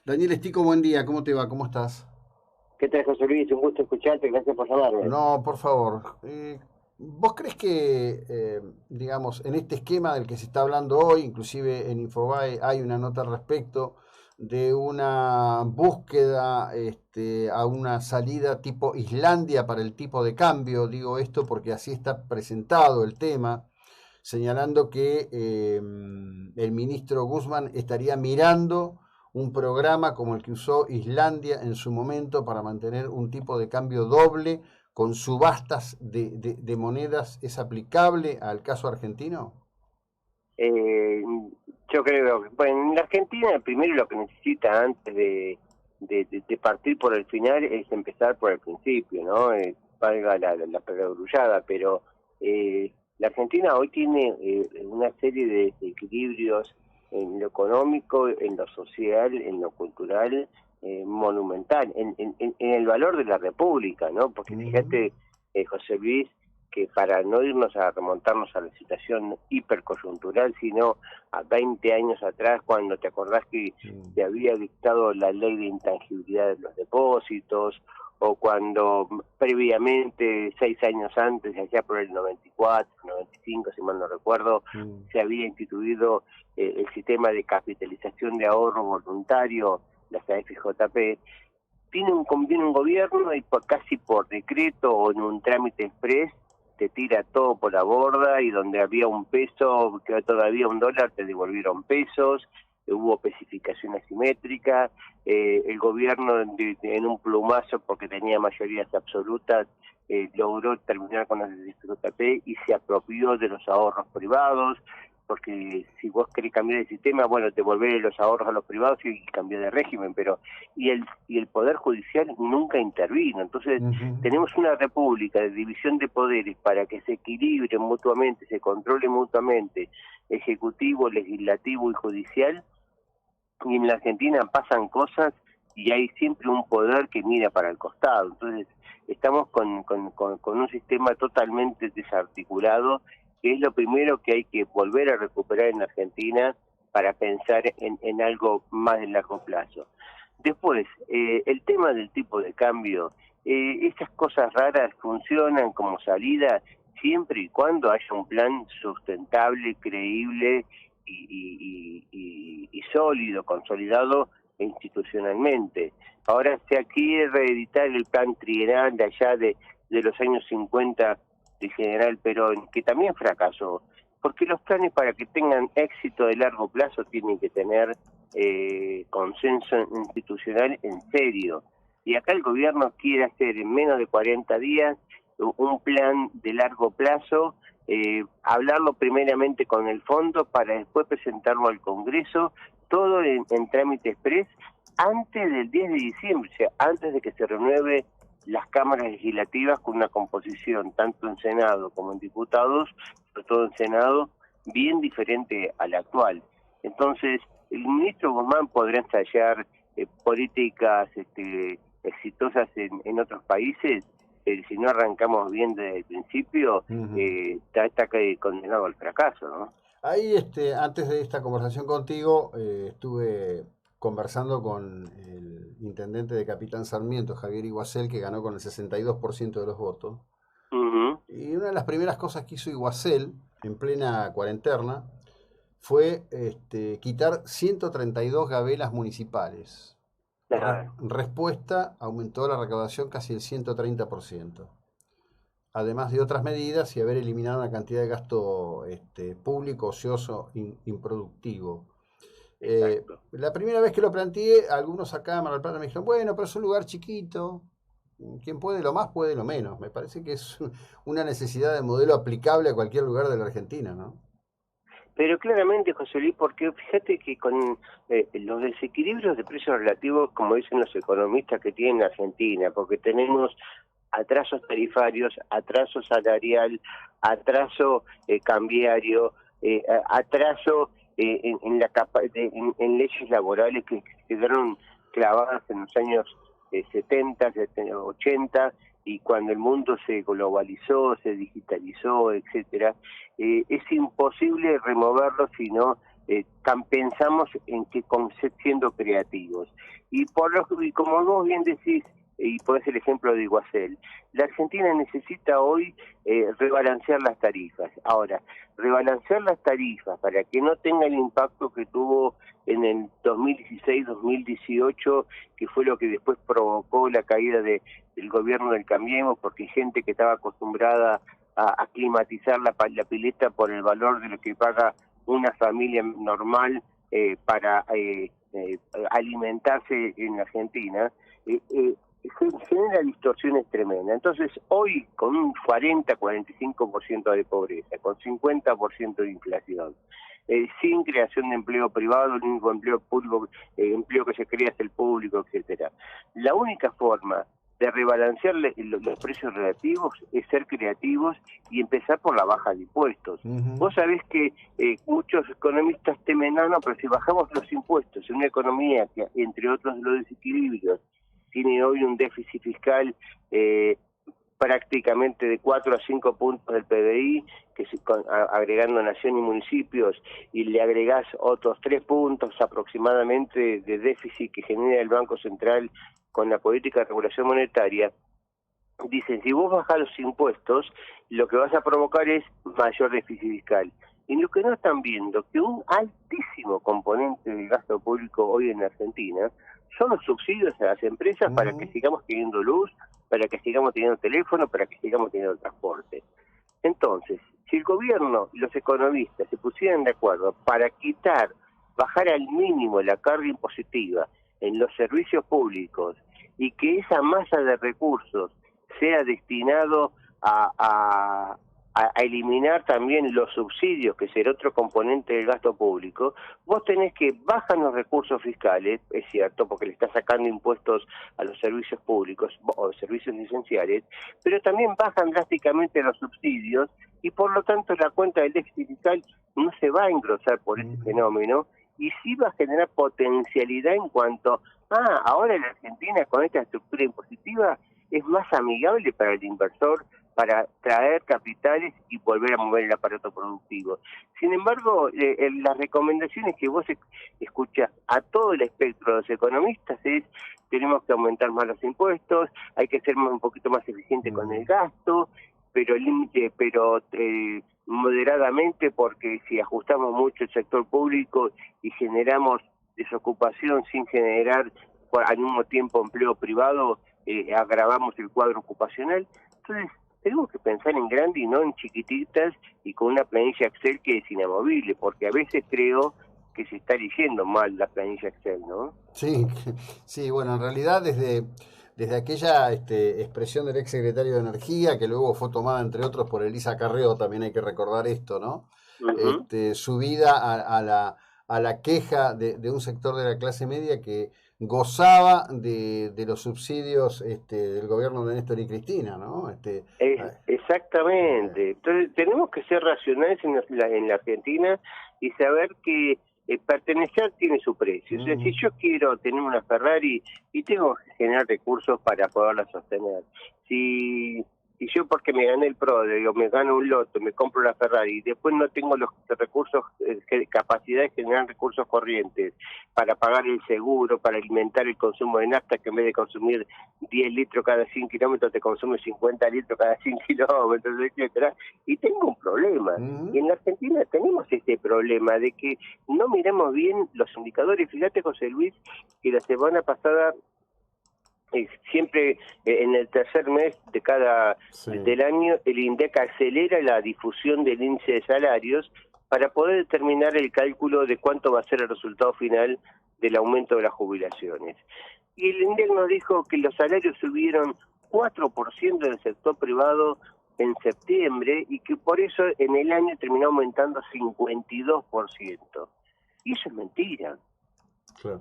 Daniel Estico, buen día, ¿cómo te va? ¿Cómo estás? ¿Qué tal, José Luis? Un gusto escucharte, gracias por llamarme. No, por favor. ¿Vos crees que, digamos, en este esquema del que se está hablando hoy, inclusive en Infobae hay una nota al respecto de una búsqueda a una salida tipo Islandia para el tipo de cambio? Digo esto porque así está presentado el tema, señalando que el ministro Guzmán estaría mirando un programa como el que usó Islandia en su momento para mantener un tipo de cambio doble con subastas de monedas. ¿Es aplicable al caso argentino? Eh, yo creo que bueno, en la Argentina primero lo que necesita antes de partir por el final es empezar por el principio, ¿no? Valga la perogrullada, pero la Argentina hoy tiene una serie de desequilibrios en lo económico, en lo social, en lo cultural, monumental, en el valor de la República, ¿no? Porque Ujú. fíjate, José Luis, que para no irnos a remontarnos a la situación hipercoyuntural, sino a 20 años atrás, cuando te acordás que Mm. se había dictado la ley de intangibilidad de los depósitos, o cuando previamente, 6 años antes, allá por el 94, 95, si mal no recuerdo, Mm. se había instituido el sistema de capitalización de ahorro voluntario, las AFJP. Viene un gobierno y casi por decreto o en un trámite express te tira todo por la borda, y donde había un peso, que todavía un dólar, te devolvieron pesos, hubo especificación asimétrica, el gobierno en un plumazo, porque tenía mayorías absolutas, logró terminar con las SFJP y se apropió de los ahorros privados, porque si vos querés cambiar el sistema, bueno, te volvés los ahorros a los privados y cambiar de régimen, pero y el Poder Judicial nunca intervino. Entonces, Ujú. tenemos una república de división de poderes para que se equilibren mutuamente, se controlen mutuamente, ejecutivo, legislativo y judicial, y en la Argentina pasan cosas y hay siempre un poder que mira para el costado. Entonces, estamos con un sistema totalmente desarticulado, que es lo primero que hay que volver a recuperar en Argentina para pensar en algo más de largo plazo. Después, el tema del tipo de cambio, esas cosas raras funcionan como salida siempre y cuando haya un plan sustentable, creíble y sólido, consolidado institucionalmente. Ahora se quiere reeditar el plan trienal de allá de los años 50 del general Perón, que también fracasó, porque los planes, para que tengan éxito de largo plazo, tienen que tener consenso institucional en serio. Y acá el gobierno quiere hacer en menos de 40 días un plan de largo plazo, hablarlo primeramente con el fondo para después presentarlo al Congreso, todo en trámite express antes del 10 de diciembre, o sea, antes de que se renueve las cámaras legislativas, con una composición tanto en Senado como en diputados, sobre todo en Senado, bien diferente a la actual. Entonces, el ministro Guzmán podrá ensayar políticas exitosas en otros países, si no arrancamos bien desde el principio, Ujú. está condenado al fracaso, ¿no? Ahí, antes de esta conversación contigo, estuve conversando con el intendente de Capitán Sarmiento, Javier Iguacel, que ganó con el 62% de los votos. Uh-huh. Y una de las primeras cosas que hizo Iguacel en plena cuarentena fue quitar 132 gabelas municipales. Claro. Respuesta, aumentó la recaudación casi el 130%. Además de otras medidas y haber eliminado una cantidad de gasto público, ocioso, improductivo. Exacto. La primera vez que lo planteé, algunos acá en Mar del Plata me dijeron, bueno, pero es un lugar chiquito, quien puede lo más puede lo menos. Me parece que es una necesidad de modelo aplicable a cualquier lugar de la Argentina, ¿no? Pero claramente, José Luis, porque fíjate que con los desequilibrios de precios relativos, como dicen los economistas, que tiene Argentina, porque tenemos atrasos tarifarios, atraso salarial, atraso cambiario, atraso en leyes laborales que quedaron clavadas en los años 70, 80, y cuando el mundo se globalizó, se digitalizó, etcétera, es imposible removerlo si no pensamos en que siendo creativos. Y como vos bien decís, y podés el ejemplo de Iguacel, la Argentina necesita hoy rebalancear las tarifas. Ahora, rebalancear las tarifas para que no tenga el impacto que tuvo en el 2016-2018, que fue lo que después provocó la caída del gobierno del Cambiemos, porque hay gente que estaba acostumbrada a climatizar la pileta por el valor de lo que paga una familia normal para alimentarse en Argentina, genera distorsiones tremendas. Entonces, hoy, con un 40-45% de pobreza, con 50% de inflación, sin creación de empleo privado, el único empleo público, empleo que se crea es el público, etcétera. La única forma de rebalancear los precios relativos es ser creativos y empezar por la baja de impuestos. Vos sabés que muchos economistas temen, no, pero si bajamos los impuestos en una economía que, entre otros los desequilibrios, tiene hoy un déficit fiscal prácticamente de 4 a 5 puntos del PBI, que agregando nación y municipios, y le agregás otros 3 puntos aproximadamente de déficit que genera el Banco Central con la política de regulación monetaria, dicen, si vos bajás los impuestos, lo que vas a provocar es mayor déficit fiscal. Y lo que no están viendo, que un altísimo componente del gasto público hoy en Argentina son los subsidios a las empresas para que sigamos teniendo luz, para que sigamos teniendo teléfono, para que sigamos teniendo transporte. Entonces, si el gobierno y los economistas se pusieran de acuerdo para bajar al mínimo la carga impositiva en los servicios públicos y que esa masa de recursos sea destinado a eliminar también los subsidios, que será otro componente del gasto público, vos tenés que bajan los recursos fiscales, es cierto, porque le estás sacando impuestos a los servicios públicos o servicios esenciales, pero también bajan drásticamente los subsidios y por lo tanto la cuenta del déficit fiscal no se va a engrosar por ese fenómeno y sí va a generar potencialidad en cuanto, ahora la Argentina con esta estructura impositiva es más amigable para el inversor, para traer capitales y volver a mover el aparato productivo. Sin embargo, las recomendaciones que vos escuchás a todo el espectro de los economistas es tenemos que aumentar más los impuestos, hay que ser un poquito más eficiente con el gasto, pero moderadamente, porque si ajustamos mucho el sector público y generamos desocupación sin generar al mismo tiempo empleo privado, agravamos el cuadro ocupacional. Entonces, tenemos que pensar en grande y no en chiquititas y con una planilla Excel que es inamovible, porque a veces creo que se está leyendo mal la planilla Excel, ¿no? Sí, sí, bueno, en realidad desde aquella expresión del ex secretario de Energía, que luego fue tomada, entre otros, por Elisa Carrió, también hay que recordar esto, ¿no? Subida a la queja de un sector de la clase media que gozaba de los subsidios del gobierno de Néstor y Cristina, ¿no? Exactamente. Entonces tenemos que ser racionales en la Argentina y saber que pertenecer tiene su precio. O sea, si yo quiero tener una Ferrari y tengo que generar recursos para poderla sostener, si yo porque me gané el PRODE o me gano un loto, me compro la Ferrari y después no tengo los recursos, capacidad de generar recursos corrientes para pagar el seguro, para alimentar el consumo de nafta, que en vez de consumir 10 litros cada 100 kilómetros te consume 50 litros cada 100 kilómetros, etcétera, y tengo un problema. Y en la Argentina tenemos este problema de que no miramos bien los indicadores. Fíjate, José Luis, que la semana pasada siempre en el tercer mes del año el INDEC acelera la difusión del índice de salarios para poder determinar el cálculo de cuánto va a ser el resultado final del aumento de las jubilaciones. Y el INDEC nos dijo que los salarios subieron 4% del sector privado en septiembre y que por eso en el año terminó aumentando 52%. Y eso es mentira. Claro.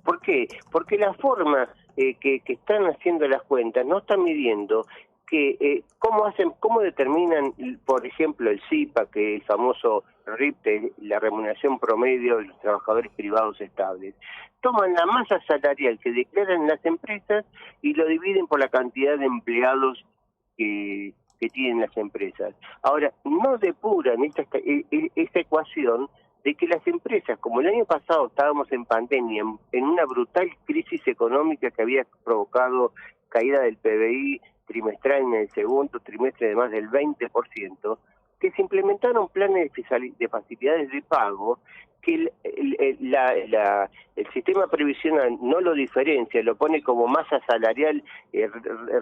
¿Por qué? Porque la forma que están haciendo las cuentas no están midiendo que cómo determinan, por ejemplo, el CIPA, que es el famoso RIP, la remuneración promedio de los trabajadores privados estables. Toman la masa salarial que declaran las empresas y lo dividen por la cantidad de empleados que tienen las empresas. Ahora, no depuran esta ecuación de que las empresas, como el año pasado estábamos en pandemia, en una brutal crisis económica que había provocado caída del PBI trimestral en el segundo trimestre de más del 20%, que se implementaron planes de facilidades de pago que el sistema previsional no lo diferencia, lo pone como masa salarial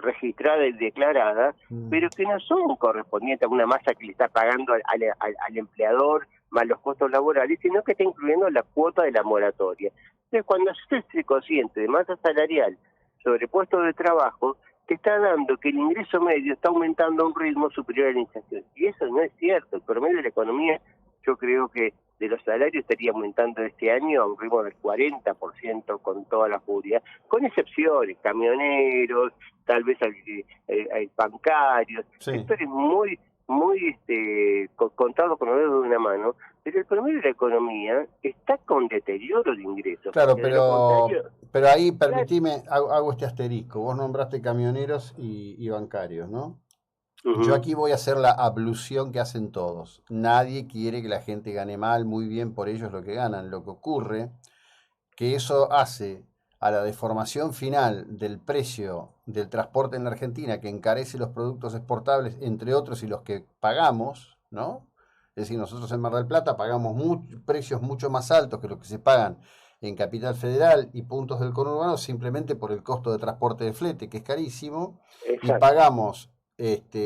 registrada y declarada, pero que no son correspondientes a una masa que le está pagando al empleador más los costos laborales, sino que está incluyendo la cuota de la moratoria. Entonces, cuando usted es consciente de masa salarial sobre puestos de trabajo, te está dando que el ingreso medio está aumentando a un ritmo superior a la inflación. Y eso no es cierto. El promedio de la economía, yo creo que de los salarios estaría aumentando este año a un ritmo del 40% con toda la furia, con excepciones, camioneros, tal vez bancarios, Sí. sectores muy contados con los dedos de una mano, pero el promedio de la economía está con deterioro de ingresos. Claro, De lo contrario, pero ahí claro, permitime, hago este asterisco. Vos nombraste camioneros y bancarios, ¿no? Yo uh-huh. aquí voy a hacer la ablución que hacen todos. Nadie quiere que la gente gane mal, muy bien por ellos lo que ganan. Lo que ocurre que eso hace a la deformación final del precio del transporte en la Argentina, que encarece los productos exportables, entre otros, y los que pagamos, ¿no? Es decir, nosotros en Mar del Plata pagamos precios mucho más altos que los que se pagan en Capital Federal y puntos del conurbano, simplemente por el costo de transporte de flete, que es carísimo, y Exacto. pagamos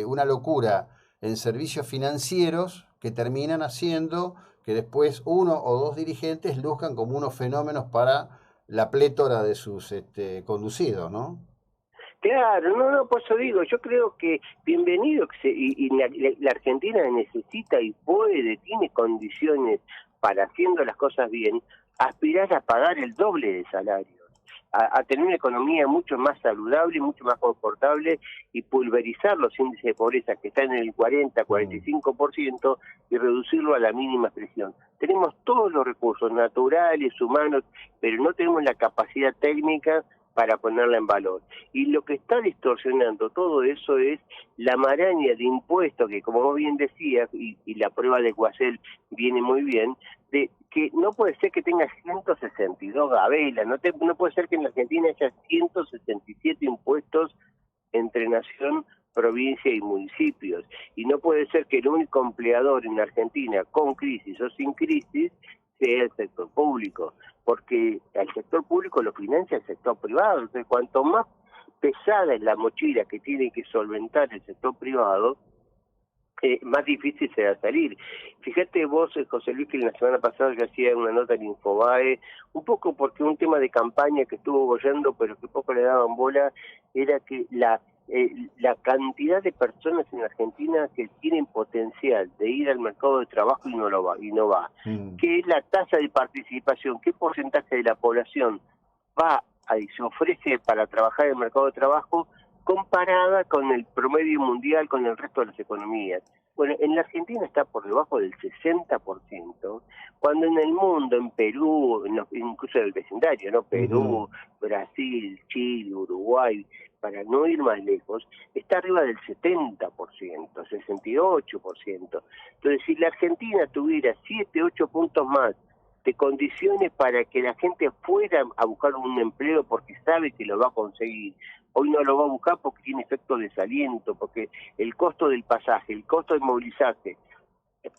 una locura en servicios financieros que terminan haciendo que después uno o dos dirigentes luzcan como unos fenómenos para la plétora de sus conducidos, ¿no? Claro, no, por eso digo, yo creo que bienvenido, y la Argentina necesita y puede, tiene condiciones para, haciendo las cosas bien, aspirar a pagar el doble de salario, a tener una economía mucho más saludable, mucho más confortable y pulverizar los índices de pobreza que están en el 40-45% y reducirlo a la mínima expresión. Tenemos todos los recursos naturales, humanos, pero no tenemos la capacidad técnica para ponerla en valor. Y lo que está distorsionando todo eso es la maraña de impuestos que, como vos bien decías, y la prueba de Guasel viene muy bien, de que no puede ser que tenga 162 gabelas, no puede ser que en la Argentina haya 167 impuestos entre nación, provincia y municipios. Y no puede ser que el único empleador en la Argentina, con crisis o sin crisis, sea el sector público, porque al sector público lo financia el sector privado. Entonces, cuanto más pesada es la mochila que tiene que solventar el sector privado, más difícil será salir. Fíjate vos, José Luis, que la semana pasada yo hacía una nota en Infobae, un poco porque un tema de campaña que estuvo bollando, pero que poco le daban bola, era que la cantidad de personas en Argentina que tienen potencial de ir al mercado de trabajo y no va. ¿Qué es la tasa de participación? ¿Qué porcentaje de la población va y se ofrece para trabajar en el mercado de trabajo comparada con el promedio mundial, con el resto de las economías? Bueno, en la Argentina está por debajo del 60%, cuando en el mundo, en Perú, incluso en el vecindario, ¿no? Perú, Brasil, Chile, Uruguay, para no ir más lejos, está arriba del 70%, 68%. Entonces, si la Argentina tuviera 7, 8 puntos más de condiciones para que la gente fuera a buscar un empleo porque sabe que lo va a conseguir, hoy no lo va a buscar porque tiene efecto de desaliento, porque el costo del pasaje, el costo de movilizarse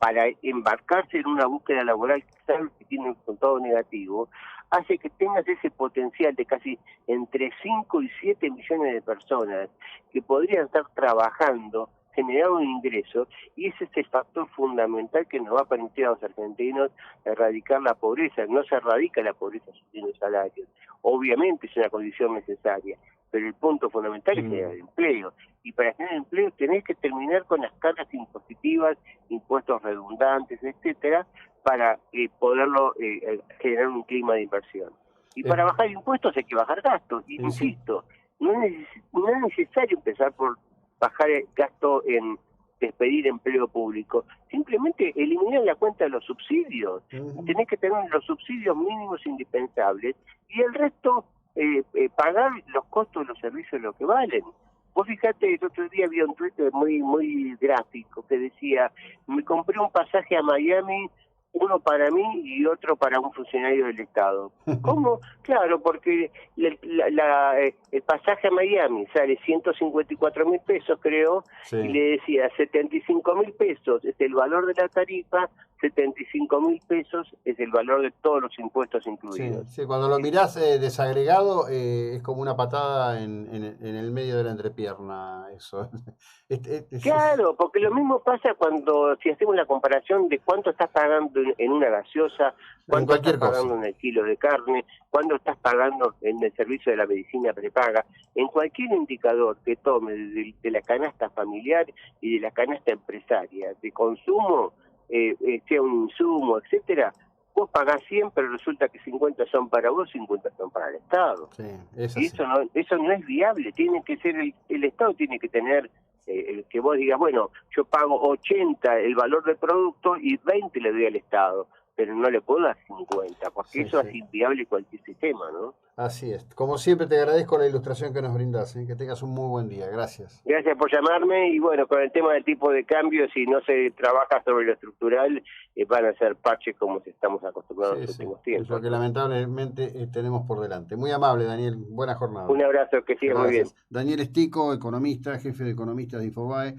para embarcarse en una búsqueda laboral que sabe que tiene un resultado negativo, hace que tengas ese potencial de casi entre 5 y 7 millones de personas que podrían estar trabajando, generar un ingreso, y ese es el factor fundamental que nos va a permitir a los argentinos erradicar la pobreza. No se erradica la pobreza subiendo salarios, obviamente es una condición necesaria, pero el punto fundamental es generar empleo, y para generar empleo tenés que terminar con las cargas impositivas, impuestos redundantes, etcétera, para poderlo generar un clima de inversión. Y para bajar impuestos hay que bajar gastos, y insisto, no es necesario empezar por bajar el gasto en despedir empleo público, simplemente eliminar la cuenta de los subsidios. Tenés que tener los subsidios mínimos indispensables y el resto pagar los costos de los servicios lo que valen. Vos fijate, el otro día había un Twitter muy gráfico que decía: me compré un pasaje a Miami uno para mí y otro para un funcionario del Estado. ¿Cómo? Claro, porque el pasaje a Miami sale 154.000 pesos, creo, Sí, y le decía 75.000 pesos es el valor de la tarifa, 75.000 pesos es el valor de todos los impuestos sí, incluidos. sí, cuando lo mirás desagregado es como una patada en el medio de la entrepierna, eso. Claro, porque lo mismo pasa cuando, si hacemos la comparación de cuánto estás pagando en una gaseosa, En cuánto estás cualquier cosa. pagando en el kilo de carne, cuánto estás pagando en el servicio de la medicina prepaga, en cualquier indicador que tome de la canasta familiar y de la canasta empresaria, de consumo, sea un insumo, etcétera, vos pagás 100, pero resulta que 50 son para vos, 50 son para el Estado. Sí, es Y así. eso no es viable, tiene que ser el Estado tiene que tener que vos digas, bueno, yo pago 80 el valor del producto y 20 le doy al Estado, pero no le puedo dar 50, porque Sí, eso sí. es inviable cualquier sistema, ¿no? Así es. Como siempre, te agradezco la ilustración que nos brindas, ¿eh? Que tengas un muy buen día. Gracias. Gracias por llamarme y bueno, con el tema del tipo de cambio, si no se trabaja sobre lo estructural, van a ser parches como estamos acostumbrados en Sí, los sí. últimos Es lo tiempos, que ¿no? lamentablemente tenemos por delante. Muy amable, Daniel. Buena jornada. Un abrazo, que siga muy bien. Gracias. Daniel Estico, economista, jefe de economistas de Infobae.